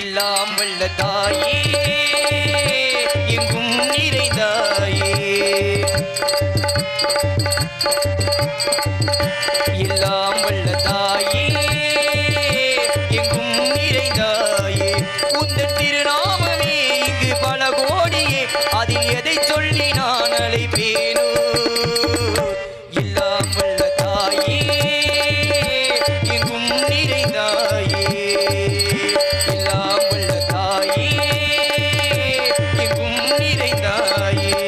எல்லாம் வல்ல தாயே எங்கும் நிறைந்தாயே எல்லாம் வல்ல தாயே எங்கும் நிறைந்தாயே உந்தன் திருநாமமே இங்கு பல கோடியே அதில் எதை சொல்லி நான் அழைப்பேனோ எல்லாம் வல்ல தாயே எங்கும் நிறைந்தாயே எல்லாம் வல்ல தாயே எங்கும் நிறைந்தாயே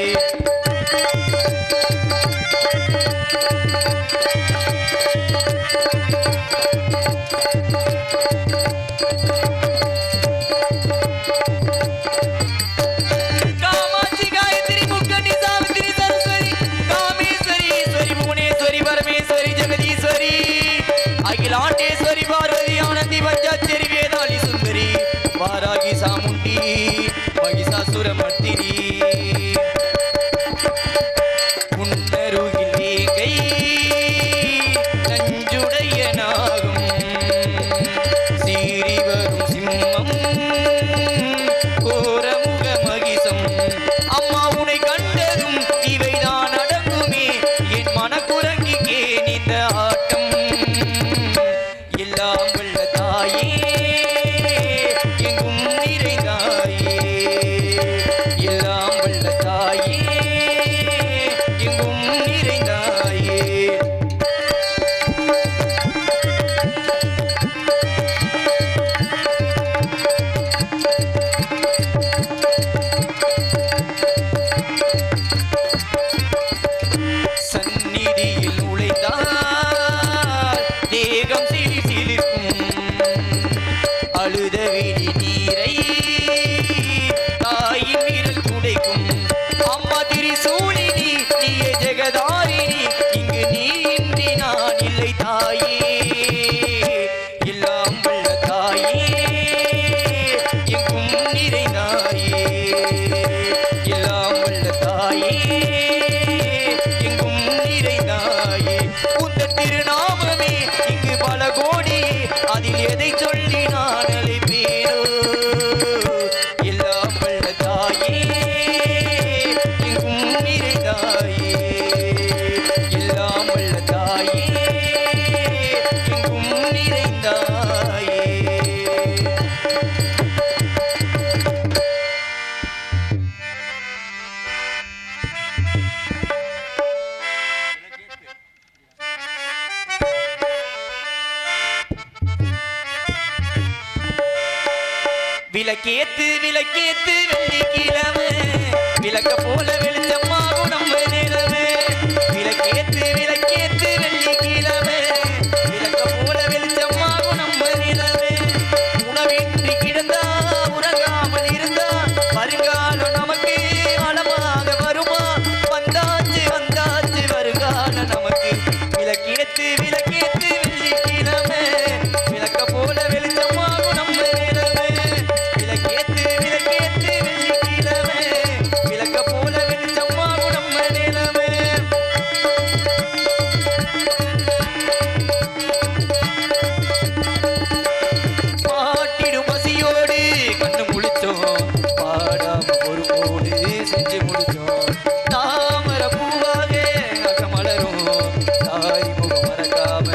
அகிலாண்டேஸ்வரி பார்வதி ஆனந்தி பஞ்சாச்சேரி வேதாளி சுந்தரி வாராகி சாமுண்டி மகிஷாசுரமர்த்தினி உன்னருகில் நீங்கை நஞ்சுடைய நாகம் சீறி வரும் சிம்மம் கோரமுக மகிஷம் அம்மா உனை கண்டதும் இவைதான் அடங்குமே என் மனக்குரங்கிக்கே இந்த ஆட்டம் எல்லாம் வல்ல தாயே எங்கும் நிறைந்தாயே எல்லாம் வல்ல தாயே எங்கும் நிறைந்தாயே சந்நிதியில் நுழைந்தால் தேகம் அழுத விழி நீரை தாயின் வீரல் துடைக்கும் அம்மா திரிசூலினி நீயே ஜெகதாரிணி இங்கு நீ இன்றி நான் இல்லை தாயே எல்லாம் வல்ல தாயே எங்கும் நிறைந்தாயே எல்லாம் வல்ல தாயே எங்கும் நிறைந்தாயே உந்தன் திருநாமமே இங்கு பல கோடியே அதில் எதை சொல்லி நான் அழைப்பேனோ எல்லாம் வல்ல தாயே எங்கும் நிறைந்தாயே எல்லாம் வல்ல தாயே எங்கும் நிறைந்தாயே விளக்கேத்து விளக்கேத்து வெள்ளிக்கிழமை விளக்க போல வெளிச்சமாகும் நம்ம நிலவு விளக்கேத்து விளக்கேத்து வெள்ளிக்கிழமை விளக்க போல வெளிச்சமாகும் நம்ம நிலவு உணவின்றி கிடந்தா உறங்காமல் இருந்தா வருங்காலம் நமக்கு வளமாக வருமா வந்தாச்சு வந்தாச்சு வருங்காலம் நமக்கு விளக்கேத்து விளக்கேத்து வெள்ளிக்கிழமை விளக்க போல வெளிச்சமாகும் நம்ம நிலவு விளக்கேத்து விளக்கேத்து வெள்ளிக்கிழமை விளக்க போல வெளிச்சமாகும் நம்ம நிலவு பாட்டிடும் பசியோடு கண்ணு முழிச்சோம் பாடாம பொறுப்போடு செஞ்சு முடிச்சோம் தாமர பூவாக அகமலரும் தாய் முகம் மறக்காம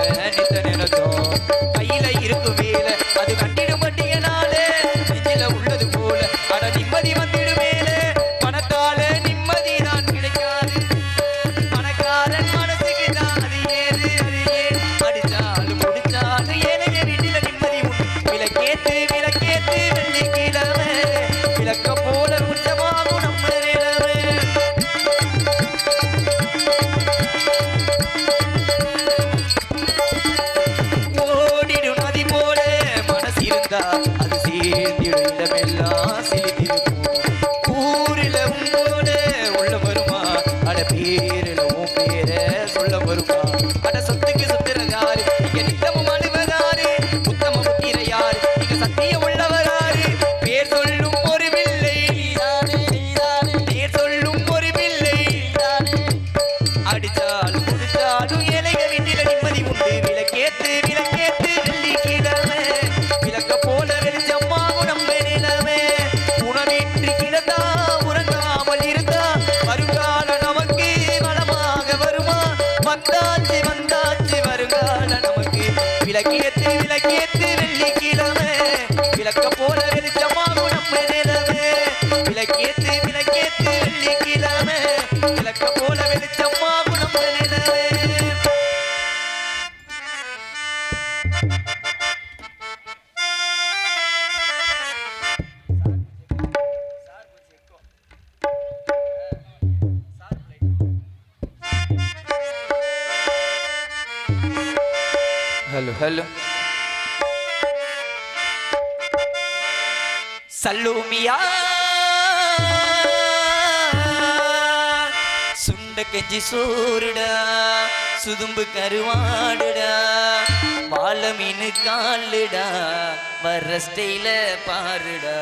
விளக்கேத்து விளக்கேத்து வெள்ளிக்கிழமை விளக்க போல வெளிச்சமாகும் நம்ம நிலமே. விளக்கேத்து விளக்கேத்து வெள்ளிக்கிழமை விளக்க போல வெளிச்சமாகும் நம்ம நிலமே. ஹலோ ஹலோ சல்லூமியா சுண்ட கஞ்சி சோறுடா சுதும்பு கருவாடுடா வாழ மீன் காலுடா வர்ற ஸ்டைல பாருடா.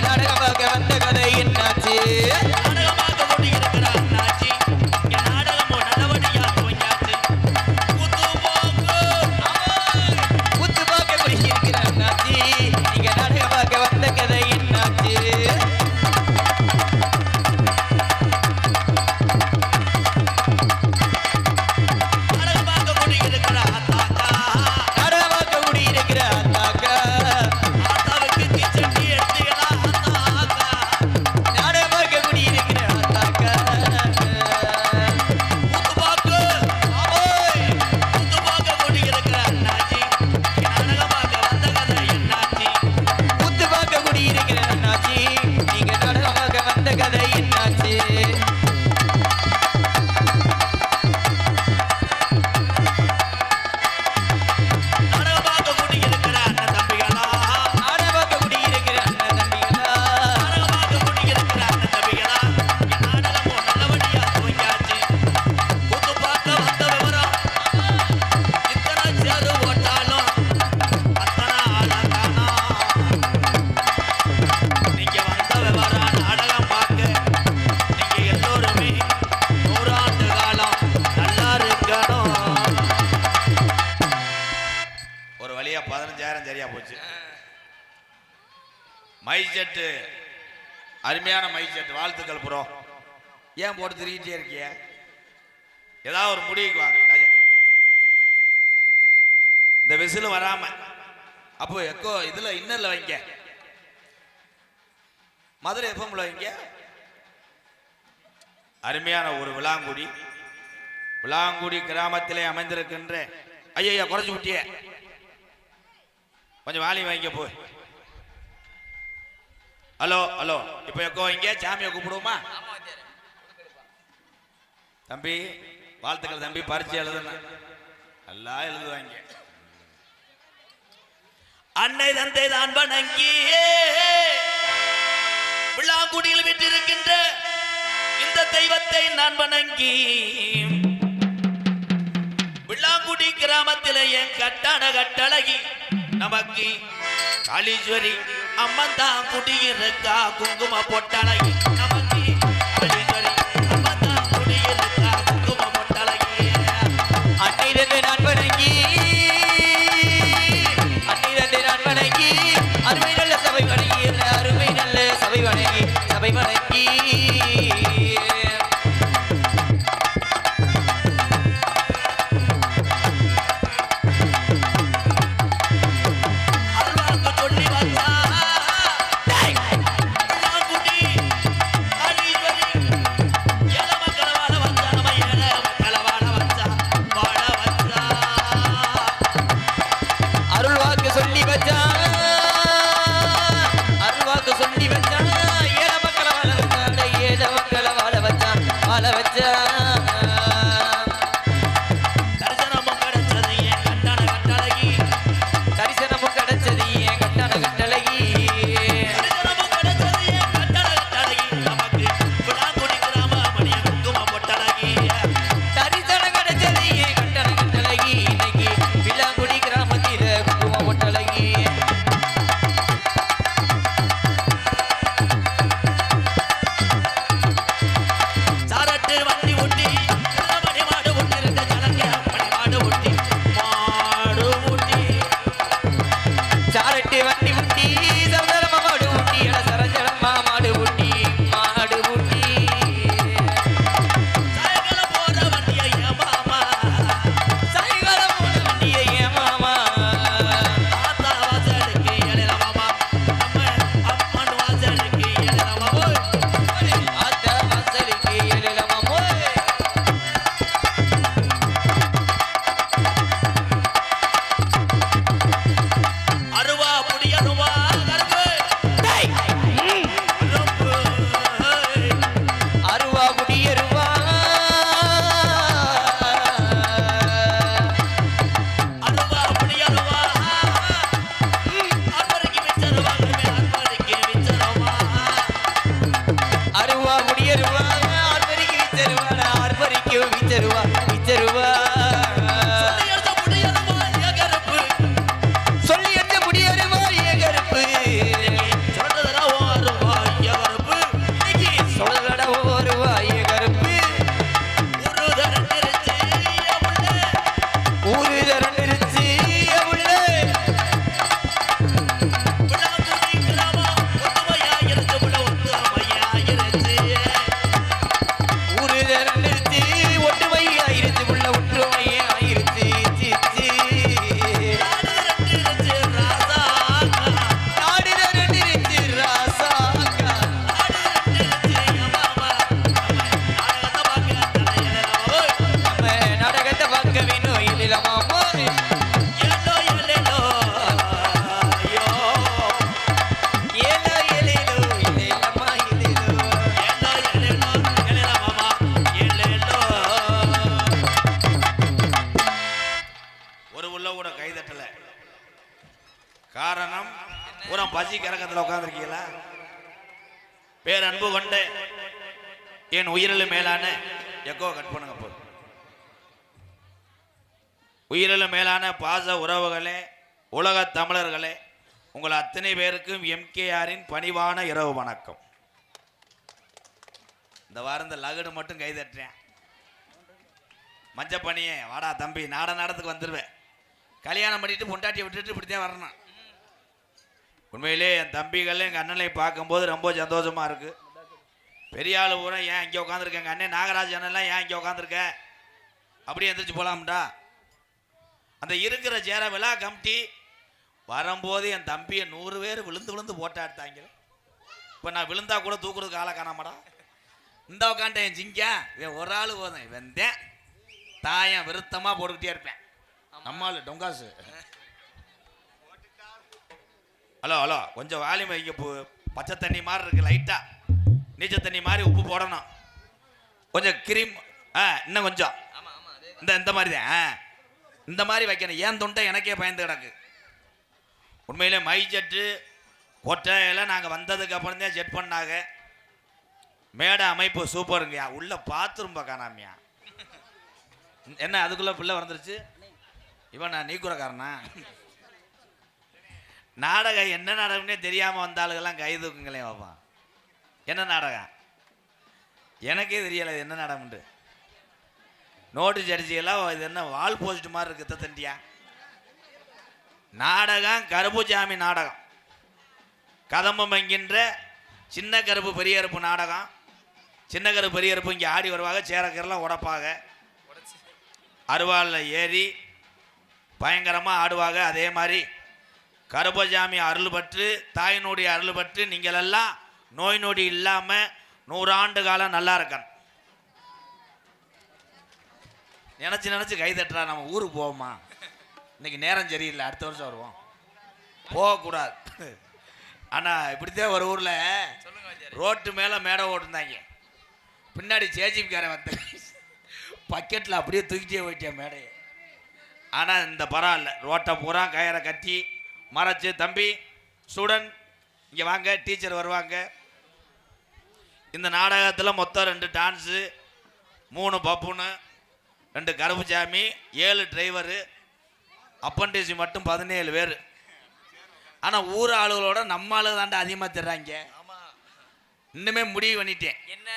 நாடகம் பார்க்க வந்த கதை என்னாச்சு? நாடகம் பார்க்க கொண்டிருக்கிறார் செட்டு அருமையான மைக் செட். வாழ்த்துக்கள் ப்ரோ. ஏன் போட்டு திரிக்கிட்டே இருக்கிய? ஏதாவது ஒரு முடிவுக்கு வாங்க. இந்த விசில் வராம அப்போ எக்கோ இதுல இன்னர்ல வைங்க. மதுரை எஃப்எம்ல வைங்க. அருமையான ஒரு விளாங்குடி கிராமத்திலே அமைந்திருக்கின்ற ஐயா குறைச்சு விட்டிய கொஞ்சம் வாலி வைங்க போய். ஹலோ ஹலோ இப்ப எக்கோ வைங்க. சாமியை கூப்பிடுவோமா தம்பி? வாழ்த்துக்கள் தம்பி. பரிச்சை எழுதுன நல்லா எழுதுவாங்க. அன்னை தந்தை தான் வணங்கி விளாங்குடியில் விட்டிருக்கின்ற இந்த தெய்வத்தை நான் வணங்கி விளாங்குடி கிராமத்திலே என் கட்டான கட்டழகி நமக்கு காளீஸ்வரி அம்மன் தான் குடியிருக்கா. குங்கும பொட்டழகி நமக்கு காளீஸ்வரி அம்மன் தான் குடியிருக்கா. குங்கும பொட்டழகி அன்னை தந்தை நான் வணங்கி அருமை நல்ல சபை வணங்கி அருமை நல்ல சபை வணங்கி காரணம் பூரா பசி கரகத்தில் உட்காந்துருக்கீங்களா? பேர் அன்பு கொண்டு என் உயிரிலும் மேலான எக்கோ கட் பண்ணுங்க போ. உயிரிலும் மேலான பாச உறவுகளே, உலக தமிழர்களே, உங்கள் அத்தனை பேருக்கும் எம்கேஆரின் பணிவான இரவு வணக்கம். இந்த வாரம் இந்த லகுடு மட்டும் கை தட்டுறேன். மஞ்சப்பணியே வாடா தம்பி, நாடத்துக்கு வந்துடுவேன். கல்யாணம் பண்ணிட்டு பொண்டாட்டியை விட்டுட்டு இப்படித்தான் வரணும். உண்மையிலே என் தம்பிகள் எங்கள் அண்ணனை பார்க்கும்போது ரொம்ப சந்தோஷமா இருக்கு. பெரிய ஆள் பூரா ஏன் இங்கே உட்காந்துருக்க, எங்கள் அண்ணன் நாகராஜ் அண்ணன்லாம் ஏன் இங்கே உட்காந்துருக்க, அப்படியே எந்திரிச்சு போகலாம்டா. அந்த இருக்கிற சேர விழா கமிட்டி வரும்போது என் தம்பியை 100 பேர் விழுந்து விழுந்து போட்டாடுத்தாங்க. இப்போ நான் விழுந்தா கூட தூக்குறதுக்கு ஆளை காணாமடா. இந்த உட்காந்துட்டேன் என் ஜிங்கா, இவன் ஒரு ஆள் போதும், வெந்தேன் தாயன் விருத்தமாக போட்டுக்கிட்டே இருப்பேன். நம்மால் டொங்காசு. ஹலோ ஹலோ, கொஞ்சம் வாலிமை வைங்க. பச்சை தண்ணி மாதிரி இருக்கு, லைட்டா நீச்சல் தண்ணி மாதிரி உப்பு போடணும். கொஞ்சம் கிரீம் இன்னும் கொஞ்சம் இந்த மாதிரி தான் இந்த மாதிரி வைக்கணும். ஏன் தொண்டை எனக்கே பயந்து கிடக்கு. உண்மையிலே மை செட்டு கொட்டையெல்லாம் நாங்கள் வந்ததுக்கு அப்புறம் தான் செட் பண்ணாங்க. மேடை அமைப்பு சூப்பருங்கய்யா. உள்ள பாத்ரூம் காணாமையா, என்ன அதுக்குள்ள பிள்ளை வந்துருச்சு. இவன் நான் நீக்குறக்காரனா? நாடகம் என்ன நாடகம்னே தெரியாமல் வந்த ஆளுகள்லாம் கை தூக்குங்களேன் பாப்பா. என்ன நாடகம் எனக்கே தெரியலை இது என்ன நாடகம்ண்டு. நோட்டீஸ் அடிச்சியெல்லாம் இது என்ன வால் போஸ்ட் மாதிரி இருக்கு தண்டியா. நாடகம் கருப்புசாமி நாடகம், கதம்பம் என்கின்ற சின்ன கருப்பு பெரிய கருப்பு நாடகம். சின்ன கருப்பு பெரிய கருப்பு இங்கே ஆடி வருவாங்க, சேரக்கரெல்லாம் உடப்பாங்க, அருவாளில் ஏறி பயங்கரமாக ஆடுவாங்க. அதே மாதிரி கருப்பசாமி அருள் பற்று, தாயினுடைய அருள் பற்று நீங்களெல்லாம் நோய் நொடி இல்லாமல் 100 ஆண்டு காலம் நல்லா இருக்கணும். நினச்சி நினச்சி கை தட்டுறா. நம்ம ஊருக்கு போவோமா? இன்னைக்கு நேரம் சரியில்லை, அடுத்த வருஷம் வருவோம். போகக்கூடாது. ஆனால் இப்படித்தான் ஒரு ஊரில் ரோட்டு மேலே மேடை ஓட்டுந்தாங்க. பின்னாடி சேஜிபிக்காரன் வந்து பக்கெட்டில் அப்படியே தூக்கிட்டே போயிட்டேன் மேடையை. ஆனால் இந்த பரவாயில்ல, ரோட்டை பூரா கயிறை கட்டி மறைச்சு, தம்பி ஸ்டூடெண்ட் இங்கே வாங்க, டீச்சர் வருவாங்க. இந்த நாடகத்தில் மொத்தம் 2 டான்ஸு, 3 பப்புனு, 2 கருப்புசாமி, 7 டிரைவரு, அப்பண்டிசி மட்டும் 17 பேர். ஆனால் ஊர் ஆளுகளோட நம்ம ஆளு தாண்டா அதிகமாக தர்றாங்க. இன்னுமே முடிவு பண்ணிட்டேன். என்ன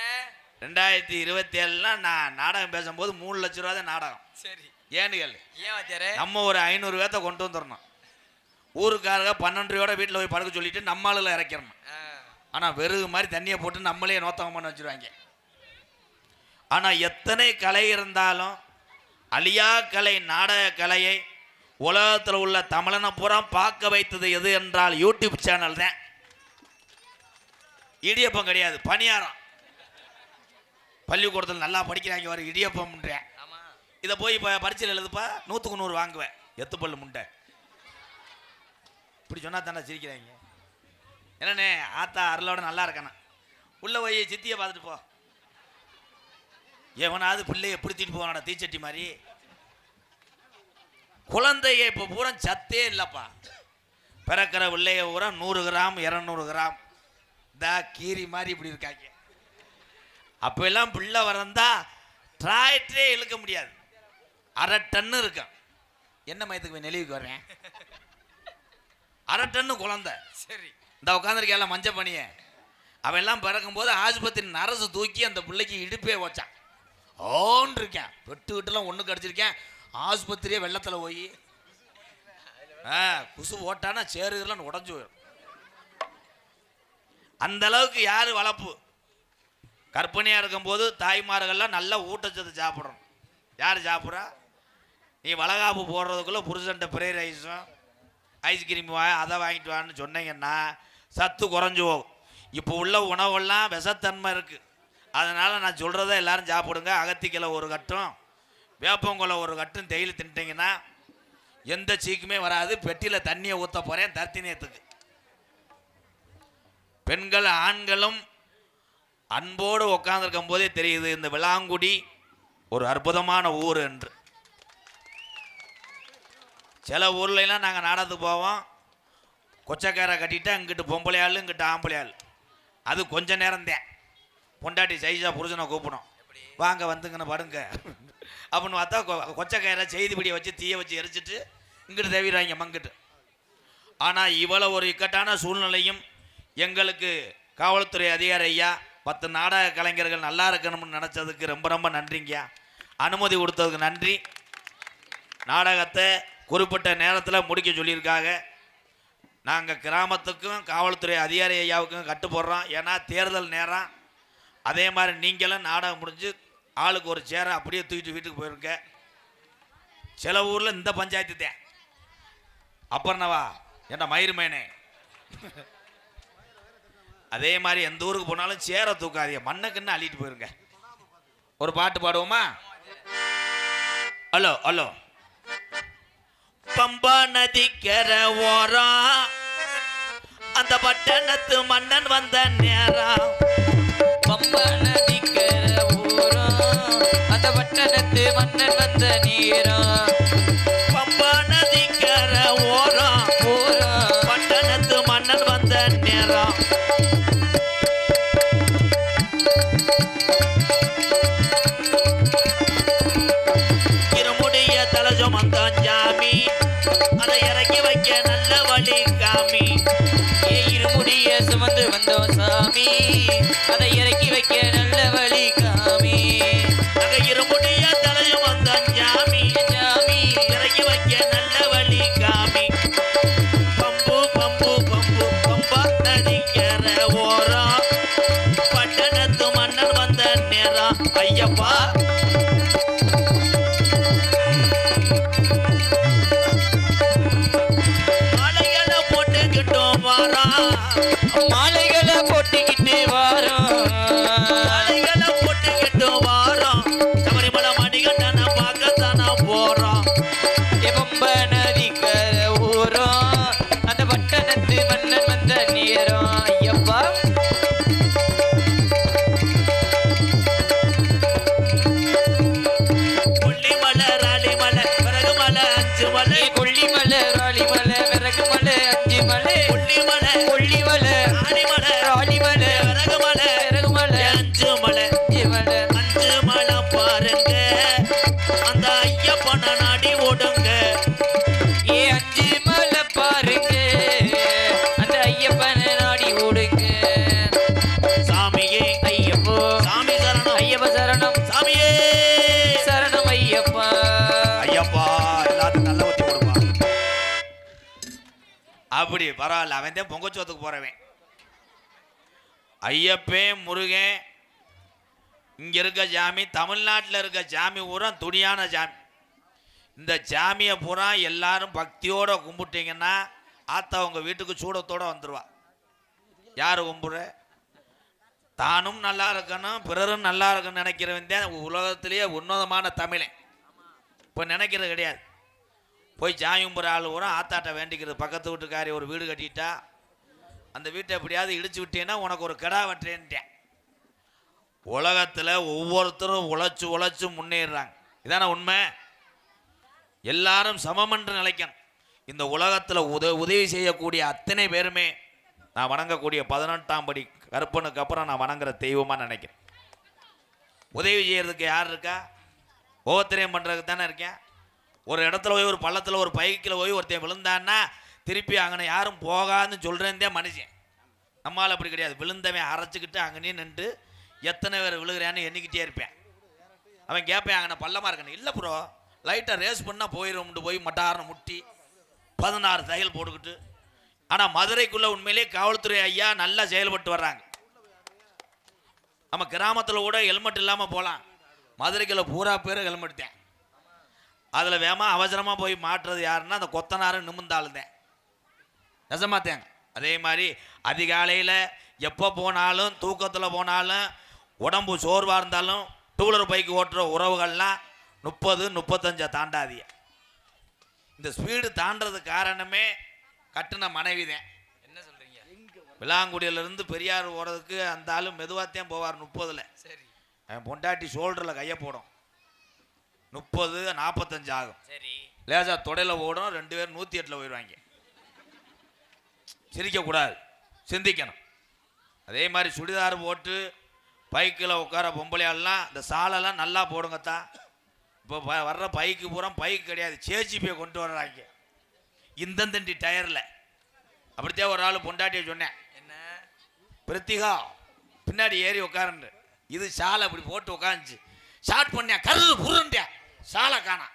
2027 நான் நாடகம் பேசும்போது 3 லட்ச ரூபா தான் நாடகம். சரி, ஏன்னு கேளு. நம்ம ஒரு 500 பேர்த்த கொண்டு வந்துடணும். ஊருக்காரங்க 12 ரூபாயோட வீட்டில் போய் படுக்க சொல்லிட்டு நம்ம ஆளுல இறக்கிறணும். ஆனால் வெறுகு மாதிரி தண்ணியை போட்டு நம்மளே நோத்தகம் பண்ண வச்சுருவாங்க. ஆனால் எத்தனை கலை இருந்தாலும் அழியா கலை நாடக கலையை உலகத்தில் உள்ள தமிழனை பூரா பார்க்க வைத்தது எது என்றால் யூடியூப் சேனல் தான். இடியப்பம் கிடையாது, பணியாரம். பள்ளிக்கூடத்தில் நல்லா படிக்கிறாங்க, வர இடியப்பம்ன்றேன். இதை போய் இப்போ பரீட்சையில் எழுதுப்பா 100க்கு 100 வாங்குவேன். எத்துப்பள்ளு முண்டை இப்படி சொன்னா தானே சிரிக்கிறாங்க. என்னண்ணே ஆத்தா அருளோட நல்லா இருக்கானே, உள்ள போய் சித்தியை பார்த்துட்டு போ. எவனாவது பிள்ளைய பிடித்திட்டு போவானடா தீச்சட்டி மாதிரி. குழந்தைய இப்போ பூரா சத்தே இல்லைப்பா. பிறக்கிற பிள்ளைய பூரா 100 கிராம் 200 கிராம் தா கீரி மாதிரி இப்படி இருக்காங்க. அப்போ எல்லாம் பிள்ளை வரந்தா டிராக்டரே இழுக்க முடியாது, 1/2 டன்னு இருக்கும். என்ன மயத்துக்கு போய் நெளிவுக்கு வர்றேன், 1/2 டன்னு குழந்தை. சரி, இந்த உட்காந்துருக்கேன் மஞ்ச பணிய. அவன் எல்லாம் பிறக்கும்போது ஆஸ்பத்திரி நரசு தூக்கி அந்த பிள்ளைக்கு இடுப்பே வச்சான். ஓன்னு இருக்கேன், வெட்டு விட்டுலாம் ஒன்று கடிச்சிருக்கேன். ஆஸ்பத்திரியே வெள்ளத்தில் போய் குசு ஓட்டானா சேருலாம் உடஞ்சு போயிடும். அந்த அளவுக்கு யாரு வளர்ப்பு. கற்பனையாக இருக்கும்போது தாய்மார்கள்லாம் நல்லா ஊட்டச்சத்து சாப்பிட்றோம். யார் சாப்பிட்றா? நீ வளகாப்பு போடுறதுக்குள்ளே புருஷன்ட்ட ஃப்ரைட் ரைஸும் ஐஸ்கிரீம் அதை வாங்கிட்டு வான்னு சொன்னீங்கன்னா சத்து குறைஞ்சி போகும். இப்போ உள்ள உணவெல்லாம் விஷத்தன்மை இருக்குது. அதனால் நான் சொல்கிறத எல்லாரும் சாப்பிடுங்க. அகத்திக்கலை 1 கட்டும், வேப்பங்குலை 1 கட்டும் டெய்லி தின்ட்டிங்கன்னா எந்த சீக்குமே வராது. பெட்டியில் தண்ணியை ஊற்ற போகிறேன் தர்த்தினியத்துக்கு. பெண்கள் ஆண்களும் அன்போடு உட்காந்துருக்கும் போதே தெரியுது இந்த விளாங்குடி ஒரு அற்புதமான ஊர் என்று. சில ஊர்லாம் நாங்கள் நாடகத்துக்கு போவோம், கொச்சக்காரை கட்டிட்டு அங்கிட்டு பொம்பளை ஆள் இங்கிட்டு ஆம்பளை ஆள். அது கொஞ்ச நேரம்தான். பொண்டாட்டி சைஸா புருஷனை கூப்பிடும், வாங்க வந்துங்கன்னு படுங்க அப்படின்னு பார்த்தா கொச்சக்காரை செய்திப்படியை வச்சு தீயை வச்சு எரிச்சிட்டு இங்கிட்டு தவிராங்க மங்கிட்டு. ஆனால் இவ்வளோ ஒரு இக்கட்டான சூழ்நிலையும் எங்களுக்கு காவல்துறை அதிகாரி ஐயா 10 நாடக கலைஞர்கள் நல்லா இருக்கணும்னு நினச்சதுக்கு ரொம்ப ரொம்ப நன்றிங்கய்யா. அனுமதி கொடுத்ததுக்கு நன்றி. நாடகத்தை குறிப்பிட்ட நேரத்தில் முடிக்க சொல்லியிருக்காங்க. நாங்கள் கிராமத்துக்கும் காவல்துறை அதிகாரி ஐயாவுக்கும் கட்டு போடுறோம். ஏன்னா தேர்தல் நேரம். அதே மாதிரி நீங்களும் நாடகம் முடிஞ்சு ஆளுக்கு ஒரு சேரை அப்படியே தூக்கிட்டு வீட்டுக்கு போயிருங்க. சில ஊரில் இந்த பஞ்சாயத்து தான். அப்புறம்னவா என்ன மயிர்மேனே. அதே மாதிரி எந்த ஊருக்கு போனாலும் சேரை தூக்காதீங்க, மண்ணுக்குன்னு அள்ளிட்டு போயிருங்க. ஒரு பாட்டு பாடுவோமா? Hello hello. பம்பா நதிக்கர ஓரம் அந்த பட்டணத்து மன்னன் வந்த நேரம். பம்பா நதிக்கர ஓரம் அந்த பட்டணத்து மன்னன் வந்த நேரம். பம்பா நதிக்கர ஓரம் பட்டணத்து மன்னன் வந்த நேரம். இருமுடிய தலஜம் அந்த ஜாமி அதை இறக்கி வைக்க நல்ல வழி காமி. இருமுடிய சுமந்து வந்தோம் சாமி, அதை இறக்கி வைக்க நல்ல வழி காமி. நாங்க இருமுடிய தலஜம் அந்த ஜாமி சாமி இறக்கி வைக்க நல்ல வழி காமி. பம்பு பம்பு பம்பு பம்பா நதிக்கர ஓரம் பட்டணத்து மன்னன் வந்த நேரம். ஐயப்பா மாலைகளை போட்டுக்கிட்டோம் வாரம். மாலைகளை போட்டுக்கிட்டு வாரோம். மாலைகளை போட்டுக்கிட்டோம் வாரம். சபரிமலை மணிகண்டன பார்க்கத்தானா போறோம். பம்ப நதிக்கர ஓரம் அந்த பட்டணத்து மன்னன் வந்த நேரம். ஐயப்பா கொல்லிமலை ராலிமலை பிறகுமலை அஞ்சு மலை. கொல்லிமலை ராலிமலை விறகுமலை அஞ்சு மலை. கொல்லிமலை கொல்லிமலை ராலிமலை ராலிமலை பிறகுமலை விறகுமலை அஞ்சு மலை. அஞ்சு மலை. அஞ்சு மலை பாருங்க அந்த ஐயப்பனை நாடி ஓடுங்க. அஞ்சு மலை பாருங்க அந்த ஐயப்பனை நாடி ஓடுங்க. சாமியே ஐயப்போ சாமி சரணம். ஐயப்ப சரணம் சாமியே சரணம் ஐயப்பா. ஐயப்பா எல்லாத்துக்கும் நல்ல ஊத்தி கொடுப்பா. அப்படி பரவாயில்ல, அவன் தான் பொங்கச்சோத்துக்கு போறவன். ஐயப்பே முருகன் இங்க இருக்க சாமி, தமிழ்நாட்டில் இருக்க சாமி பூரா துணியான சாமி. இந்த சாமியை பூரா எல்லாரும் பக்தியோட கும்பிட்டீங்கன்னா ஆத்தா உங்க வீட்டுக்கு சூடத்தோட வந்துடுவா. யாரு கும்பிடுற? தானும் நல்லா இருக்கணும் பிறரும் நல்லா இருக்கணும்னு நினைக்கிறவன் தான் உலகத்திலேயே உன்னதமான தமிழன். இப்போ நினைக்கிறது கிடையாது. போய் சாமி கும்பிட்ற ஆள் பூரா ஆத்தாட்ட வேண்டிக்கிறது. பக்கத்து வீட்டுக்காரி ஒரு வீடு கட்டிட்டா அந்த வீட்டை எப்படியாவது இடிச்சு விட்டேன்னா உனக்கு ஒரு கிடா வெட்டுறேன்ட்டேன். உலகத்தில் ஒவ்வொருத்தரும் உழைச்சு உழைச்சு முன்னேறாங்க. இதான உண்மை. எல்லாரும் சமமன்று நிலைக்கணும். இந்த உலகத்தில் உதவி செய்யக்கூடிய அத்தனை பேருமே நான் வணங்கக்கூடிய 18ஆம் படி கருப்பனுக்கு அப்புறம் நான் வணங்குற தெய்வமாக நினைக்கிறேன். உதவி செய்யறதுக்கு யார் இருக்கா? ஒவ்வொருத்தரையும் பண்ணுறதுக்கு தானே இருக்கேன். ஒரு இடத்துல போய் ஒரு பள்ளத்தில் ஒரு பைக்கில் போய் ஒருத்தன் விழுந்தான்னா திருப்பி அங்கே யாரும் போகாதுன்னு சொல்கிறேன்தே மனுஷன். நம்மளால் அப்படி கிடையாது. விழுந்தவன் அரைச்சிக்கிட்டு அங்கேயே நின்று எத்தனை பேர் விழுகிறான்னு எண்ணிக்கிட்டே இருப்பேன். அவன் கேட்பேன் அங்கே பள்ளமாக இருக்கணும். இல்லை ப்ரோ லைட்டாக ரேஸ் பண்ணால் போயிடும்ட்டு போய் மட்டார்னு முட்டி 16 தையல் போட்டுக்கிட்டு. ஆனால் மதுரைக்குள்ளே உண்மையிலேயே காவல்துறை ஐயா நல்லா செயல்பட்டு வர்றாங்க. நம்ம கிராமத்தில் கூட ஹெல்மெட் இல்லாமல் போகலாம். மதுரைக்குள்ள பூரா பேர் ஹெல்மெட் தான். அதில் வேமா அவசரமாக போய் மாட்டுறது யாருன்னா அந்த கொத்தனாரு நிமிந்தாளுதேன். நெசமாத்தேங்க. அதே மாதிரி அதிகாலையில் எப்போ போனாலும் தூக்கத்தில் போனாலும் உடம்பு சோர்வாக இருந்தாலும் டூவீலர் பைக் ஓட்டுற உறவுகள்லாம் 30-35 தாண்டாதிய. இந்த ஸ்பீடு தாண்டது காரணமே கட்டுன மனைவி தான். என்ன சொல்றீங்க? விளாங்குடியிலேருந்து பெரியார் ஓடுறதுக்கு அந்த ஆளும் மெதுவாகத்தான் போவார் 30ல். சரி. பொண்டாட்டி ஷோல்டரில் கையை போடும் 30-45 ஆகும். சரி. லேசா தொடையில் ஓடும். 2 பேரும் 108ல் போயிடுவாங்க. சிரிக்கக்கூடாது, சிந்திக்கணும். அதே மாதிரி சுடிதார் போட்டு பைக்கில் உட்கார பொம்பளையாலாம் இந்த சாலெல்லாம் நல்லா போடுங்கத்தான். இப்போ வர்ற பைக்கு பூரா பைக் கிடையாது, சேச்சிபியை கொண்டு வர்றாங்க இந்தந்தண்டி டயரில். அப்படித்தான் ஒரு ஆள் பொண்டாட்டியை சொன்னேன், என்ன பிரித்திகா பின்னாடி ஏறி உட்காருன்னு. இது சாலை அப்படி போட்டு உட்காந்துச்சு. ஷார்ட் பண்ணேன், கரு புருண்டேன், சாலை காணா.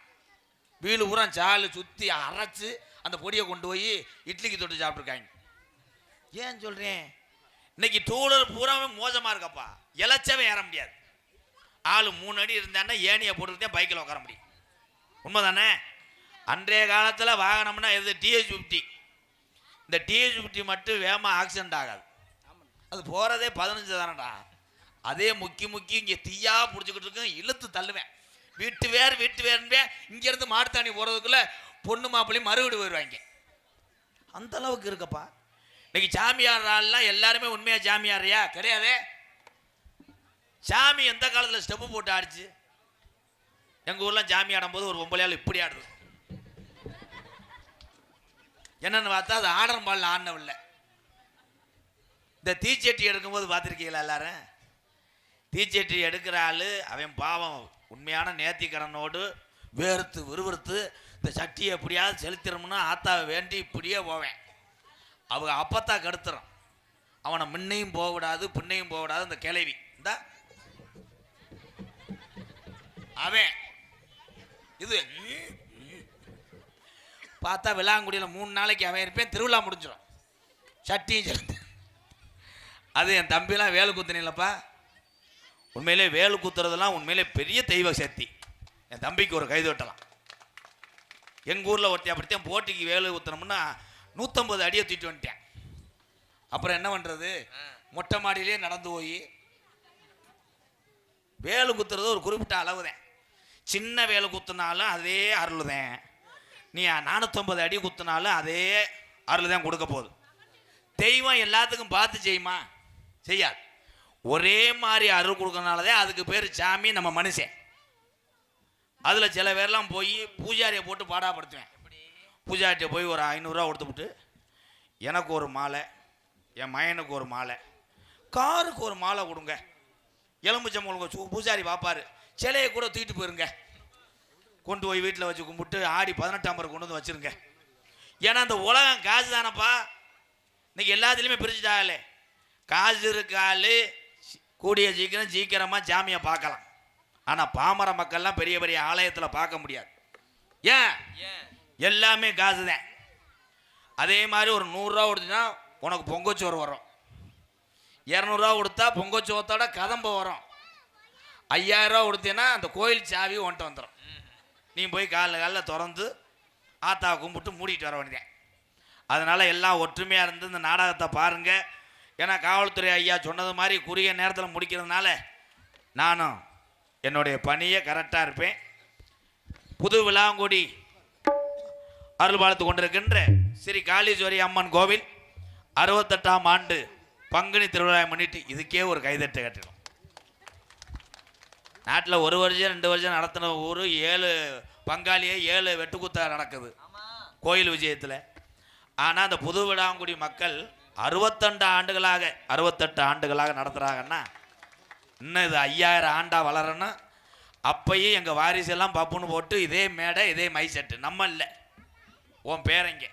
வீடு பூரா சாலை சுற்றி அரைச்சி அந்த பொடியை கொண்டு போய் இட்லிக்கு தொட்டு சாப்பிட்ருக்காங்க. ஏன் சொல்கிறேன், இன்னைக்கு டூலர் பூராவே மோசமாக இருக்கப்பா. இளைச்சவே ஏற முடியாது. ஆள் 3 அடி இருந்தான்னா ஏனியை போட்டுக்கிட்டே பைக்கில் உட்கார முடியும். உண்மை தானே? அன்றைய காலத்தில் வாகனம்னா எது? TH50. இந்த TH50 மட்டும் வேகமாக ஆக்சிடென்ட் ஆகாது. அது போகிறதே 15 தானடா. அதே முக்கி இங்கே தீயா பிடிச்சிக்கிட்டு இருக்கும், இழுத்து தள்ளுவேன். வீட்டு வேறுவே இங்கேருந்து மாட்டுத்தாணி போகிறதுக்குள்ளே பொண்ணு மாப்பிள்ளையும் மறுவீடு போயிடுவாங்க. அந்த அளவுக்கு இருக்கப்பா. இன்னைக்கு சாமியார் ஆள்லாம் எல்லாருமே உண்மையாக சாமியாரையா? கிடையாதே. சாமி எந்த காலத்தில் ஸ்டெப்பு போட்டு ஆடிச்சு? எங்கள் ஊர்லாம் சாமி ஆடும்போது ஒரு பொம்பளையால் இப்படி ஆடுது. என்னன்னு பார்த்தா அது ஆடரம் பாலில் ஆடினவில்லை. இந்த தீச்சட்டி எடுக்கும்போது பார்த்துருக்கீங்களா எல்லாரும்? தீச்சட்டி எடுக்கிற ஆள் அவன் பாவம் உண்மையான நேர்த்திக்கடனோடு வேர்த்து விறுவிறுத்து இந்த சட்டியை எப்படியாவது செலுத்திடணும்னு ஆத்தாவை வேண்டி இப்படியே போவேன். அவங்க அப்பத்தா கெடுத்துறான். அவனை முன்னையும் போக விடாது பின்னையும் போக விடாது. இந்த கிளவி இந்த அவன் இது பார்த்தா விளாங்குடியில் 3 நாளைக்கு அவன் இருப்பேன். திருவிழா முடிஞ்சிடும், சட்டியும் செலுத்து. அது என் தம்பிலாம் வேலு குத்துனில்லப்பா. உண்மையிலே வேலு குத்துறதெல்லாம் உண்மையிலே பெரிய தெய்வ சக்தி. என் தம்பிக்கு ஒரு கைது வெட்டலாம். எங்கள் ஊரில் ஒருத்தன் அப்படித்தான் போட்டிக்கு வேலு குத்துனோம்னா 150 அடியை தூக்கிட்டு வந்துட்டேன். அப்புறம் என்ன பண்ணுறது, மொட்டை மாடியிலே நடந்து போய் வேலு குத்துறது ஒரு குறிப்பிட்ட அளவு தான். சின்ன வேலு குத்துனாலும் அதே அருள் தான். நீ 450 அடி குத்துனாலும் அதே அருள் தான் கொடுக்க போகுது. தெய்வம் எல்லாத்துக்கும் பார்த்து செய்யுமா? செய்யாது. ஒரே மாதிரி அருள் கொடுக்கறனாலதான் அதுக்கு பேர் சாமி, நம்ம மனுஷன். அதில் சில பேர்லாம் போய் பூஜாரியை போட்டு பாடாப்படுத்துவேன். பூஜாரியை போய் ஒரு 500 ரூபா கொடுத்துவிட்டு எனக்கு ஒரு மாலை, என் மயனுக்கு ஒரு மாலை, காருக்கு ஒரு மாலை கொடுங்க, எலும்புச்சம்பளம் பூஜாரி பார்ப்பார், சிலையை கூட தூக்கிட்டு போயிருங்க, கொண்டு போய் வீட்டில் வச்சு கும்பிட்டு ஆடி 18ஆம் பருவம் கொண்டு வந்து வச்சுருங்க. ஏன்னா அந்த உலகம் காசு தானப்பா. இன்னைக்கு எல்லாத்துலேயுமே பிரிச்சுட்டாங்களே. காசு இருக்காள் கூடிய சீக்கிரமாக ஜாமியை பார்க்கலாம். ஆனால் பாமர மக்கள்லாம் பெரிய பெரிய ஆலயத்தில் பார்க்க முடியாது. ஏன்? எல்லாமே காசு தான். அதே மாதிரி ஒரு 100 ரூபா கொடுத்தீங்கன்னா உனக்கு பொங்கச்சோறு வரும். 200 ரூபா கொடுத்தா பொங்கச்சோத்தோட கதம்ப வரும். 5000 ரூபா கொடுத்தீங்கன்னா அந்த கோயில் சாவி ஒன்ட்டு வந்துடும். நீ போய் காலைல திறந்து ஆத்தா கும்பிட்டு மூடிட்டு வர வேண்டியதேன். அதனால் எல்லாம் ஒற்றுமையாக இருந்து இந்த நாடகத்தை பாருங்கள். ஏன்னா காவல்துறை ஐயா சொன்னது மாதிரி குறுகிய நேரத்தில் முடிக்கிறதுனால நானும் என்னுடைய பணியை கரெக்டாக இருப்பேன். புது விளாங்குடி அருள் பார்த்து கொண்டிருக்கின்ற ஸ்ரீ காளீஸ்வரி அம்மன் கோவில் 68ஆம் ஆண்டு பங்குனி திருவிழாவை முன்னிட்டு இதுக்கே ஒரு கைதட்டு கட்டணும். நாட்டில் 1 வருஷம் 2 வருஷம் நடத்தின ஊர் 7 பங்காளியே 7 வெட்டுக்குத்தா நடக்குது கோயில் விஜயத்தில். ஆனால் அந்த புது விளாங்குடி மக்கள் 68 ஆண்டுகளாக நடத்துகிறாங்கன்னா இன்னும் இது 5000 ஆண்டாக வளரணும். அப்பையும் எங்கள் வாரிசெல்லாம் பப்புன்னு போட்டு இதே மேடை இதே மை செட்டு நம்ம இல்லை உன் பேரங்க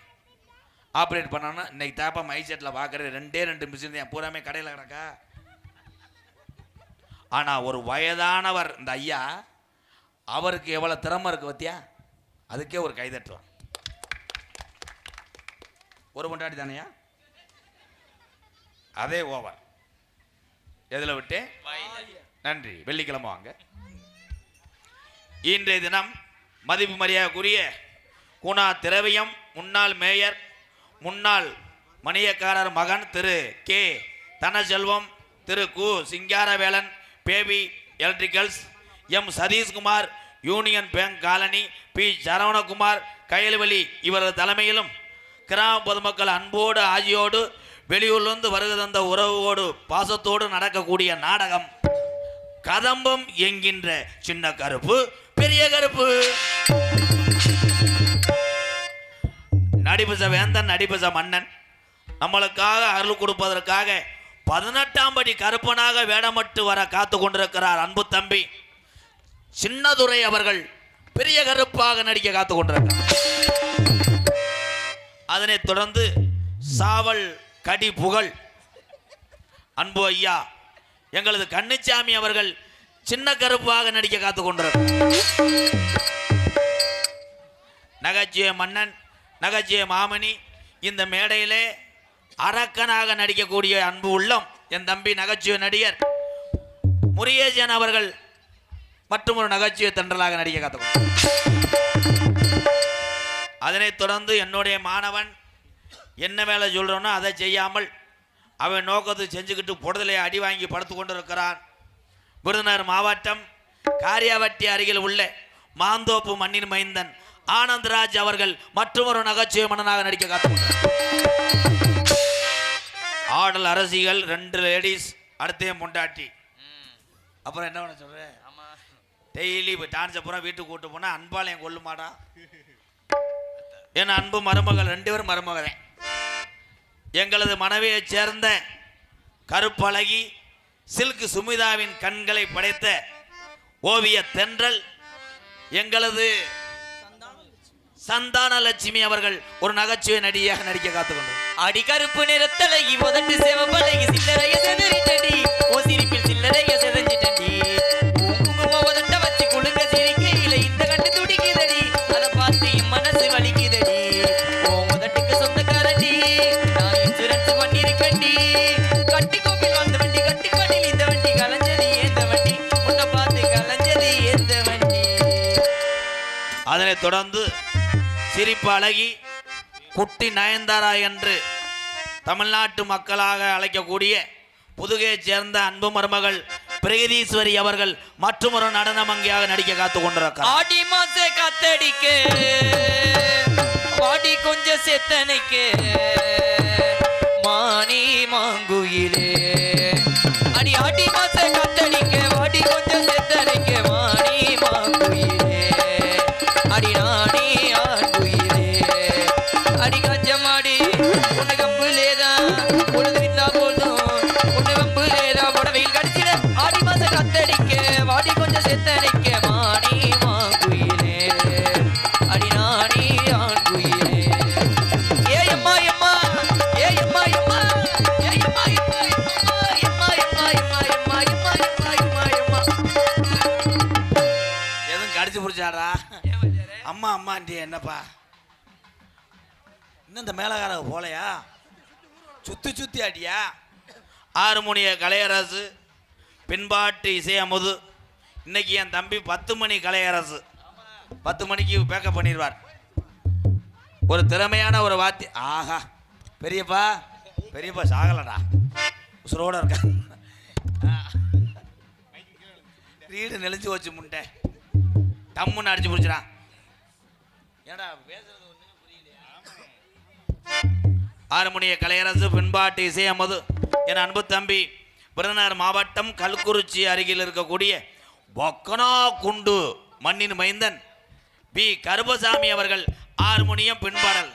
ஆப்ரேட் பண்ணோன்னா இன்னைக்கு தாப்பா மை செட்டில் பார்க்குறது 2 மிஷின் தான் பூராமே கடையில் கிடக்கா. ஆனால் ஒரு வயதானவர் இந்த ஐயா, அவருக்கு எவ்வளோ திறமை இருக்குது பத்தியா? அதுக்கே ஒரு கைதட்டுவான். ஒரு பொண்டாட்டி தானையா? அதே ஓவர். எதில் விட்டு? நன்றி. வெள்ளிக்கிழமை வாங்க. இன்றைய தினம் மதிப்பு மரியாதைக்குரிய குணா திரவியம் முன்னாள் மேயர், முன்னாள் மணியக்காரர் மகன் திரு கே தனசெல்வம், திரு கு Singaravelan, baby electricals, M Sathishkumar, union bank colony, P Saravanakumar Kayalveli இவரது தலைமையிலும் கிராம பொதுமக்கள் அன்போடு ஆஜியோடு வெளியூர்லேருந்து வருகை தந்த உறவோடு பாசத்தோடு நடக்கக்கூடிய நாடகம் கதம்பம் என்கின்ற சின்ன கருப்பு பெரிய கருப்பு. நடிபச வேந்தன் நடிபச மன்னன் நம்மளுக்காக அருள் கொடுப்பதற்காக 18ஆம் படி கருப்பனாக வேடமட்டு வர காத்து கொண்டிருக்கிறார் அன்பு தம்பி சின்னதுரை அவர்கள் பெரிய கருப்பாக நடிக்க காத்து கொண்டிருக்கிறார். அதனைத் தொடர்ந்து சாவல் கடி புகழ் அன்பு ஐயா எங்களது கண்ணுச்சாமி அவர்கள் சின்ன கருப்பாக நடிக்க காத்து கொண்டிருக்கிறார். நகைச்சுவை மன்னன் நகைச்சுவை மாமணி, இந்த மேடையிலே அரக்கனாக நடிக்கக்கூடிய அன்பு உள்ளம் என் தம்பி நகைச்சுவை நடிகர் முருகேசன் அவர்கள் மற்றும் ஒரு நகைச்சுவை தென்றலாக நடிக்க கற்றுக்கணும். அதனைத் தொடர்ந்து என்னுடைய மாணவன் என்ன வேலை சொல்கிறோன்னோ அதை செய்யாமல் அவன் நோக்கத்தை செஞ்சுக்கிட்டு பொடுதலை அடி வாங்கி படுத்து கொண்டு இருக்கிறான். விருதுநகர் மாவட்டம் காரியாவட்டி அருகில் உள்ள மாந்தோப்பு மண்ணின் மைந்தன் ஆனந்தராஜ் அவர்கள் மற்றும் ஒரு நகைச்சுவை மன்னனாக நடிக்க காத்துக்கொண்டார். ஆடல் அரசிகள் 2 லேடிஸ் அடுத்தே முண்டாட்டி. அப்புறம் என்ன பண்ண சொல்றேன், டெய்லி டான்ஸை பூரா வீட்டுக்கு கூட்டு போனா அன்பாளையம் கொல்லுமாடா. என் அன்பு மருமகள் 2 பேரும் மருமகன். எங்களது மனைவியை சேர்ந்த கருப்பழகி சில்க் சுமிதாவின் கண்களை படைத்த ஓவிய தென்றல் எங்களது சந்தான லட்சுமி அவர்கள் ஒரு நகைச்சுவை நடிகையாக நடிக்க காத்துக்கொண்டார். அடி கருப்பு நிறத்தலகி முதட்டு சேவப்பழகி சில்லறைய செதறிட்டடி ஓ சிரிப்பில் சில்லறைய செதஞ்சிட்டடி குங்கும உதட்ட வச்சு குளுங்க சிரிக்கையில இந்த கண்டு துடிக்குதடி அதை பார்த்து மனசு வலிக்குதடி ஓ முதட்டுக்கு சொந்தக்காரடி நான் இன்சூரன்ஸ் பண்ணிருக்கண்டி கட்டி கோப்பில் வாழ்ந்த வண்டி கட்டி பாட்டில் இந்த வண்டி கலைஞ்சது ஏந்த வண்டி உன்னை பார்த்து கலைஞ்சது ஏந்த வண்டி. அதனைத் தொடர்ந்து சிரிப்பு அழகி குட்டி நயன்தாரா என்று தமிழ்நாட்டு மக்களாக அழைக்கக்கூடிய புதுகையைச் சேர்ந்த அன்பு மருமகள் பிரகதீஸ்வரி அவர்கள் மற்றும் ஒரு நடன மங்கையாக நடிக்க காத்து கொண்டிருக்கிறார். ஆடி மாச காத்தடிக்க வாடி கொஞ்சம் செத்தனைக்கு மானி மாங்குயிலே அடி ஆடி மாச காத்தடிக்க வாடி கொஞ்சம் செத்தனைக்கு மானி மாங்குயிலே அடி நானே ஆண்டுயிலே அடி கஞ்சமாடி உன்னை கம்புலேதா பொழுது விட்டா போதும் உன்னை கம்புலேதா புடவையில் கடிச்சிட ஆடி மாச கத்தடிக்க வாடி கொஞ்சம் செத்தடிக்க மானி மாங்குயிலே அடி நானே ஆண்டுயிலே. ஏ எம்மா எம்மா ஏ எம்மா எம்மா ஏ எம்மா எம்மா எம்மா எம்மா எம்மா எம்மா எம்மா எம்மா எம்மா எம்மா எதுவும் கடிச்சு பிடிச்சாடா அம்மா அம்மாண்டி என்னப்பா இன்னும் இந்த மேலகார போலையா சுத்தி சுத்தி அடியா. ஹார்மோனிய கலையரசு பின்பாட்டு இசையமுது இன்னைக்கு என் தம்பி 10 மணி கலையரசு 10 மணிக்கு பேக்கப் பண்ணிடுவார். ஒரு திறமையான ஒரு வாத்தி. ஆஹா பெரியப்பா பெரியப்பா சாகலடா உசுரோட இருக்க வீடு நெளிஞ்சு வச்சு முண்டை டம்முன்னு அடிச்சு பிடிச்சிடான். ஏடா பேசுறது ஒண்ணுமே புரியலையா. ஹார்மோனிய கலையரசு பின்பாட்டு இசையமது என் அன்பு தம்பி விருதுநகர் மாவட்டம் கல்குறிச்சி அருகில் இருக்கக்கூடிய பொக்கனா குண்டு மண்ணின் மைந்தன் பி கருப்பசாமி அவர்கள் ஹார்மோனியம் பின்பாடல்.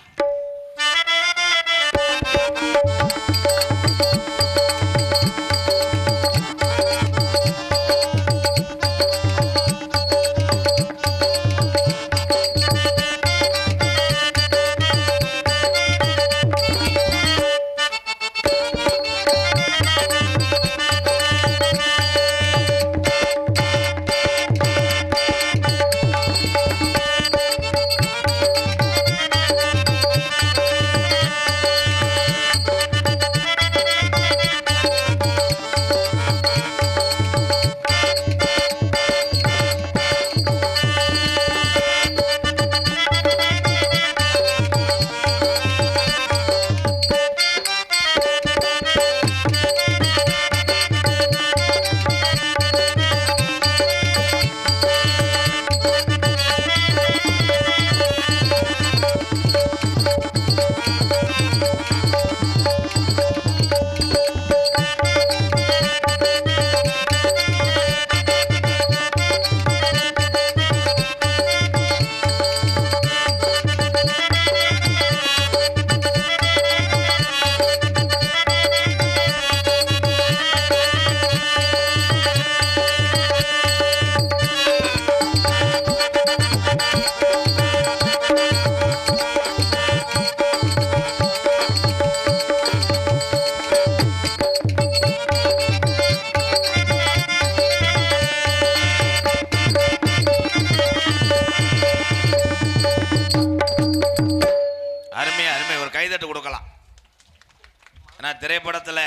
திரைப்படத்தில்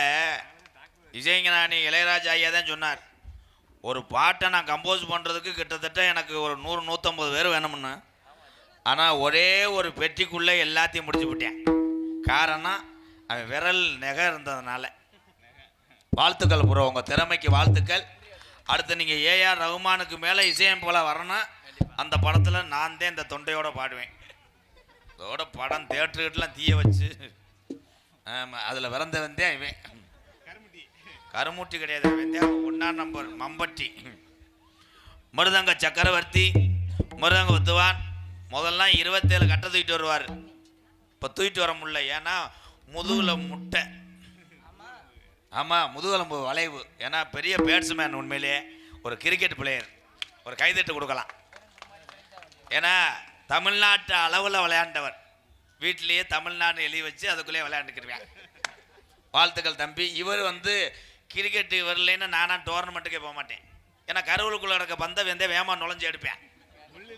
இசைஞானி இளையராஜா ஐயா தான் சொன்னார், ஒரு பாட்டை நான் கம்போஸ் பண்ணுறதுக்கு கிட்டத்தட்ட எனக்கு ஒரு 100-150 பேர் வேணும்னு. ஆனால் ஒரே ஒரு பெட்டிக்குள்ளே எல்லாத்தையும் முடிச்சு விட்டேன். காரணம் அவன் விரல் நெகை இருந்ததுனால. வாழ்த்துக்கள் ப்ரோ, உங்கள் திறமைக்கு வாழ்த்துக்கள். அடுத்து நீங்கள் ஏஆர் ரகுமானுக்கு மேலே இசையமைப்பாளர் வரணும். அந்த படத்தில் நான் தான் இந்த தொண்டையோட பாடுவேன். இதோட படம் தேட்டருக்கெல்லாம் தீய வச்சு, ஆமாம், அதில் விறந்த வந்தேன் இவன். கருமூட்டி கிடையாது, வெந்தேன் 1ஆம் நம்பர் மம்பட்டி. மிருதங்க சக்கரவர்த்தி, மிருதங்க வித்துவான். முதல்லாம் 27 கட்டை தூக்கிட்டு வருவார். இப்போ தூக்கிட்டு வர முடியல, ஏன்னா முதுகில் முட்டை. ஆமாம், முதுகெலும்பு வளைவு. ஏன்னா பெரிய பேட்ஸ்மேன், உண்மையிலேயே ஒரு கிரிக்கெட் பிளேயர். ஒரு கைதட்டு கொடுக்கலாம். ஏன்னா தமிழ்நாட்டு அளவில் விளையாண்டவர். வீட்டிலேயே தமிழ்நாடு எழுதி வச்சு அதுக்குள்ளேயே விளையாண்டுக்கிருவேன். வாழ்த்துக்கள் தம்பி. இவர் கிரிக்கெட்டு வரலன்னு நானாக டோர்னமெண்ட்டுக்கே போக மாட்டேன். ஏன்னா கருவலுக்குள்ளே இருக்க பந்தை வேமா நுழைஞ்சு எடுப்பேன்.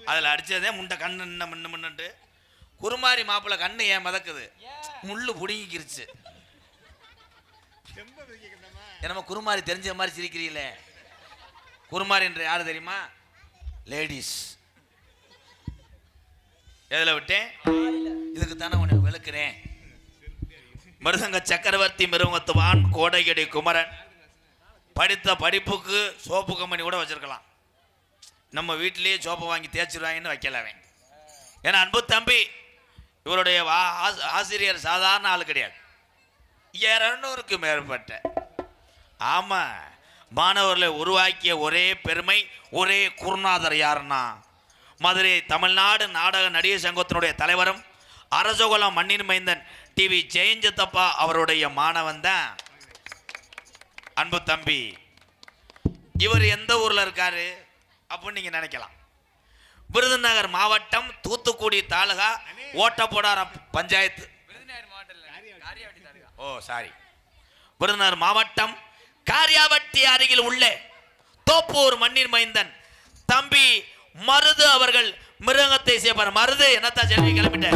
அதில் அடித்ததே முண்டை கண்ணு முன்னுட்டு. குருமாரி மாப்பிள்ளை கண்ணு ஏன் மிதக்குது, முள்ளு பிடுங்கிக்கிருச்சு. என்னமோ குருமாரி தெரிஞ்ச மாதிரி சிரிக்கிறீங்களே. குருமாரி என்று யாரு தெரியுமா? லேடிஸ். எதில் விட்டேன்? இதுக்கு தானே உனக்கு விளக்குறேன். மிருதங்க சக்கரவர்த்தி, மிருகத்துவான், கோடையடி குமரன். படித்த படிப்புக்கு சோப்பு கம்பெனி கூட வச்சிருக்கலாம். நம்ம வீட்டிலேயே சோப்பை வாங்கி தேய்ச்சிருவாங்கன்னு வைக்கலாமே. ஏன்னா அன்பு தம்பி, இவருடைய ஆசிரியர் சாதாரண ஆள் கிடையாது. 200க்கு மேற்பட்ட மாணவர்களை உருவாக்கிய ஒரே பெருமை, ஒரே குருநாதர் யாருன்னா மதுரை தமிழ்நாடு நாடக நடிகர் சங்கத்தினுடைய தலைவரும் அரசகுலம் மண்ணின் மைந்தன் டிவி ஜெயஞ்சத்தப்பா அவருடைய மாணவன் தான் அன்பு தம்பி. இவர் எந்த ஊர்ல இருக்காரு அப்படின்னு நீங்க நினைக்கலாம். விருதுநகர் மாவட்டம், தூத்துக்குடி தாலுகா, ஓட்டப்போடாரம் பஞ்சாயத்து. விருதுநகர் மாவட்டம் காரியாவட்டி அருகில் உள்ள தோப்பூர் மண்ணின் மைந்தன் தம்பி மருது அவர்கள் மிருகத்தை சேர்ப்பார். மருது என்னத்தா செல்வி கிளம்பிட்ட?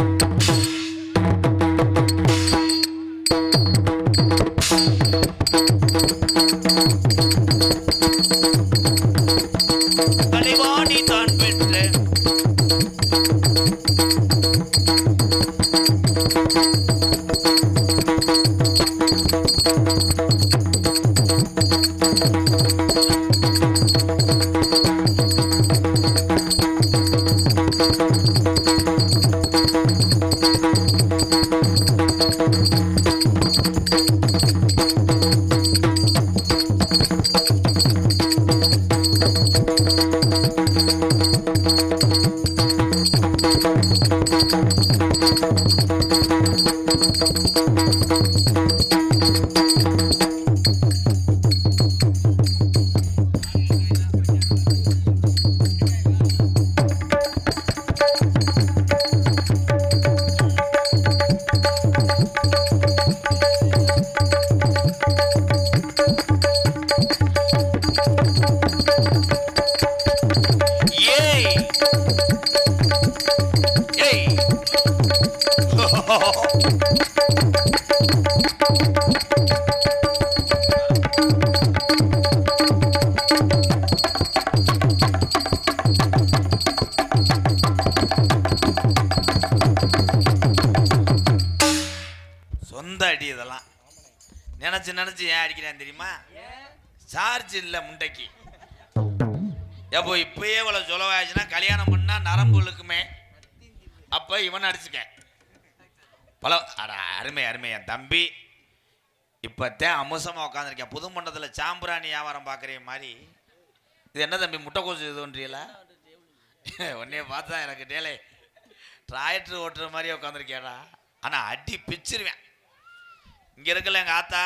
கலைவாணி தான் பெற்ற சொந்த அடி. இதெல்லாம் நினைச்சு ஏன் அடிக்கிறேன் தெரியுமா? சார்ஜ் இல்லை முண்டைக்கு. எப்போ இப்பயே இவ்வளவு சொலவாயிடுச்சுன்னா கல்யாணம் பண்ணா நரம்பு இழுக்குமே. அப்ப இவன் அடிச்சுக்க பல. அருமை அருமை. என் தம்பி இப்பத்தான் அமுசமா உட்காந்துருக்கேன். புது மண்டலத்தில் சாம்பிராணி வியாபாரம் பார்க்குற மாதிரி. இது என்ன தம்பி முட்டைக்கோசு இதுன்றீல? உன்னைய பார்த்தா எனக்கு டேலே டிராக்டர் ஓட்டுற மாதிரி உட்காந்துருக்கேடா. ஆனால் அடி பிச்சிருவேன். இங்கே இருக்கல எங்கள் ஆத்தா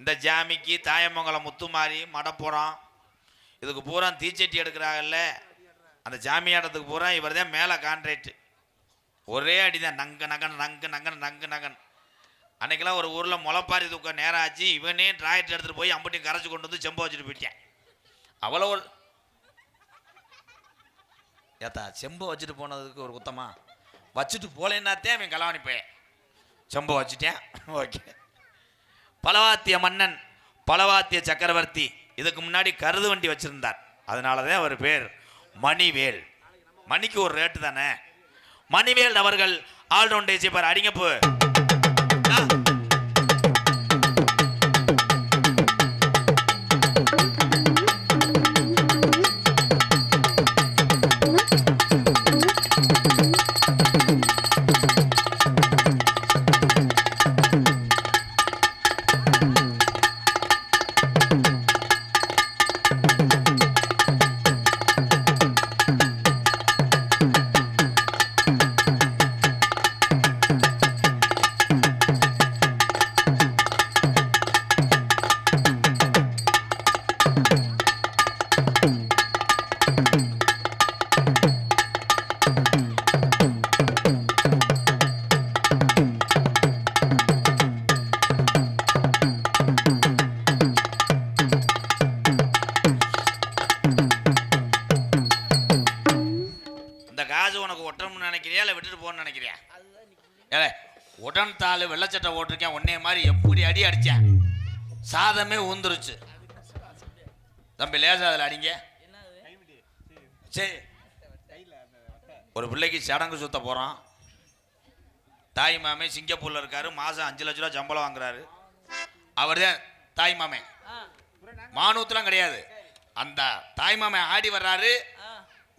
இந்த ஜாமிக்கு, தாயமங்கலம், முத்துமாரி, மடப்புறம், இதுக்கு பூரா தீச்சட்டி எடுக்கிறாங்கல்ல, அந்த ஜாமியாட்டத்துக்கு பூரா இவர் தான் மேலே கான்ட்ராக்ட். ஒரே அடி தான், நங்க நகன் நங்கு நங்கன் நங்கு நகன். அன்னைக்கெல்லாம் ஒரு ஊரில் முளைப்பாரி தூக்க நேரம் ஆச்சு. இவனே டிராக்டர் எடுத்துகிட்டு போய் அம்பட்டியும் கரைச்சி கொண்டு வந்து செம்ப வச்சுட்டு போயிட்டேன். அவ்வளோ ஏத்தா செம்ப வச்சுட்டு போனதுக்கு ஒரு குத்தமா? வச்சுட்டு போலேன்னாத்தே அவன் கலவாணி போய் செம்ப வச்சுட்டேன். ஓகே, பலவாத்திய மன்னன், பலவாத்திய சக்கரவர்த்தி. இதுக்கு முன்னாடி கருது வண்டி வச்சிருந்தார். அதனால தான் அவர் பேர் மணிவேல். மணிக்கு ஒரு ரேட்டு தானே. மணிவேல் அவர்கள் ஆல்ரவுண்ட் இசைப்பார். அடிங்கப்பு. நினைக்கிறியா இல்லை விட்டுட்டு போன்னு நினைக்கிறியா? ஏ உடன் தாள் வெள்ளச்சட்டை ஓட்டிருக்கேன். உன்னைய மாதிரி எப்படி அடி அடித்தேன், சாதமே ஊந்துருச்சு. தம்பி லேசா அதில் அடிங்க. சரி, ஒரு பிள்ளைக்கு சடங்கு சுத்த போகிறோம். தாய் மாமே சிங்கப்பூரில் இருக்காரு. மாதம் 5 லட்ச ரூபா சம்பளம் வாங்குறாரு. அவர் தான் தாய் மாமே. மானூத்துலாம் கிடையாது. அந்த தாய் மாமே ஆடி வர்றாரு.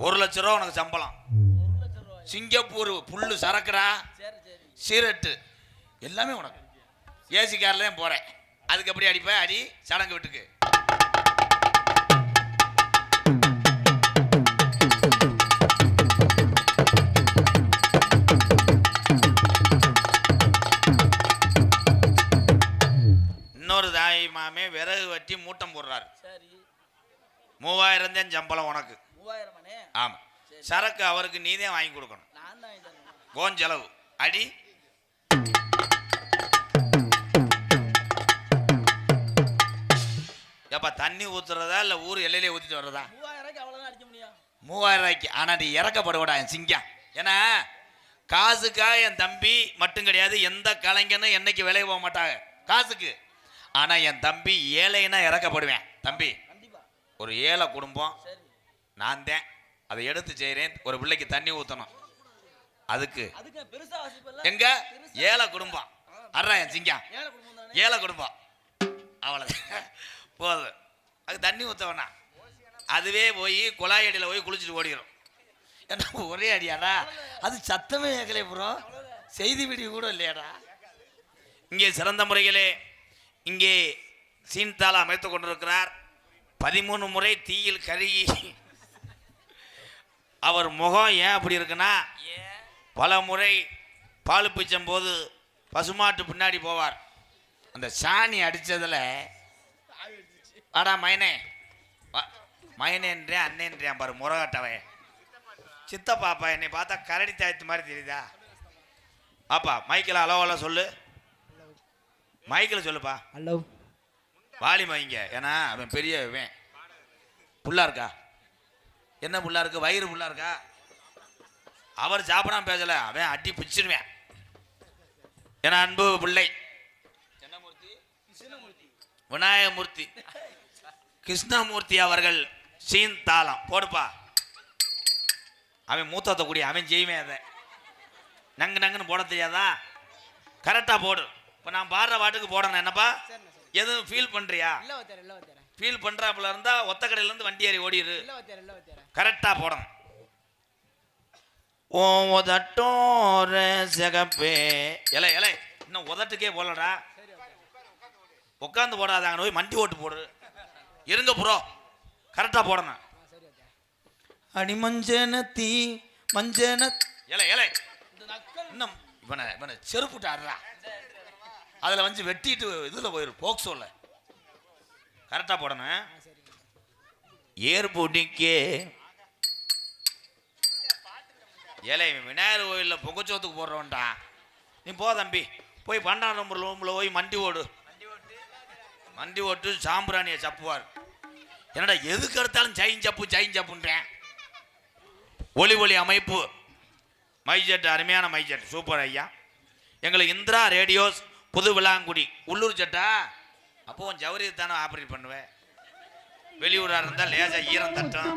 1 லட்ச ரூபா உனக்கு சம்பளம். சிங்கப்பூர் புல்லு சரக்குடா, சீரட்டு எல்லாமே உனக்கு. ஏசி காரில் தான் போகிறேன். அதுக்கு எப்படி அடிப்பேன்? அடி சடங்கு வீட்டுக்கு. இன்னொரு தாய் மாமே விறகு வட்டி மூட்டம் போடுறாரு. 3000 தான் சம்பளம் உனக்கு. ஆமா, சரக்கு அவருக்கு நீதான் வாங்கி கொடுக்கணும். கோஞ்செலவு. அடி. எப்ப தண்ணி ஊத்துறதா இல்ல ஊர் எல்லையிலே ஊத்திட்டு வர்றதா? 3000 ரூபாய்க்கு. ஆனா நீ இறக்கப்படுவடா என் சிங்கம். ஏன்னா காசுக்கா என் தம்பி மட்டும் கிடையாது, எந்த கலைஞனும் என்னைக்கு விளைய போக மாட்டாங்க காசுக்கு. ஆனா என் தம்பி ஏழைன்னா இறக்கப்படுவேன். தம்பி ஒரு ஏழை குடும்பம், நான் தான் அதை எடுத்து செய்கிறேன். ஒரு பிள்ளைக்கு தண்ணி ஊற்றணும், அதுக்கு எங்க ஏழை குடும்பம். அறா என் சிங்கம் ஏழை குடும்பம். அவ்வளோதான் போதும். அதுக்கு தண்ணி ஊற்றவனா அதுவே போய் குழாய் அடியில் போய் குளிச்சுட்டு ஓடிடும். ஏன்னா ஒரே அடியாடா, அது சத்தமே கேட்கல ப்ரோ. செய்தி வீடியோ கூட இல்லையாடா. இங்கே சிறந்த முறைகளே இங்கே சீன்தாள அமைத்து கொண்டிருக்கிறார். 13 முறை தீயில் கருகி அவர் முகம் ஏன் அப்படி இருக்குன்னா, பல முறை பால் பிச்சும் போது பசுமாட்டு பின்னாடி போவார். அந்த சாணி அடித்ததில் ஆடா மைனே மைனேன்றேன் அண்ணேன்றேன் பாரு முறகட்டவன். சித்தப்பாப்பா என்னை பார்த்தா கரடி தாயத்து மாதிரி தெரியுதா? ஆப்பா மைக்கில் அளவல சொல்லு. மைக்கில் சொல்லுப்பா. ஹலோ வாலி மைங்க. ஏன்னா அவன் பெரிய இவன். புல்லா இருக்கா? என்ன புல்லா இருக்கு? வயிறு புல்லா இருக்கா? அவர் சாப்பிடாம பேசல, அவன் அடி பிச்சிருவேன். ஏன்னா அன்பு பிள்ளை விநாயகமூர்த்தி கிருஷ்ணமூர்த்தி அவர்கள் சீன் தாளம் போடுப்பா. அவன் மூத்தத்தை கூடிய அவன் செய்வேன். அதை நங்கு நங்குன்னு போட தெரியாதா? கரெக்டா போடு. இப்போ நான் பாடுற பாட்டுக்கு போடணும். என்னப்பா எதுவும் ஃபீல் பண்றியா? ஃபீல் பண்றாப்புல இருந்தா ஒத்த கடையில இருந்து வண்டி ஏறி ஓடிடு. கரெக்டா போடணும். ஓ உதட்டோர சிகப்பே. இலை இலை இன்னும் உதட்டுக்கே போலடா. உட்காந்து போடாதாங்க, போய் மண்டி ஓட்டு போடு. இருங்க ப்ரோ, கரெக்டா போடணும். அடி மஞ்சன தீ மஞ்சன இலை இலை இன்னும் இவனை இவனை செருப்புட்டு ஆடுறா. அதில் வந்து வெட்டிட்டு இதில் போயிடும் போக்சோல. கரெக்டாக போடணும். ஏற்புடிக்கே ஏழை விநாயகர் கோயிலில் பொங்கச்சோத்துக்கு போடுறவன்டா. நீ போ தம்பி, போய் 12 நம்பர் ரூமில் போய் மண்டி ஓடு. மண்டி ஓட்டு சாம்பிராணியை சப்புவார். என்னடா எதுக்கு எடுத்தாலும் ஜெயின் சப்புன்றேன். ஒளி ஒளி அமைப்பு மைஜெட், அருமையான மைஜெட், சூப்பர் ஐயா. எங்களுக்கு இந்திரா ரேடியோஸ் புது விளாங்குடி உள்ளூர் சட்டா அப்போ உன் ஜவுரி தானே ஆப்ரேட் பண்ணுவேன். வெளியூரா இருந்தா லேசா ஈரம் தட்டும்.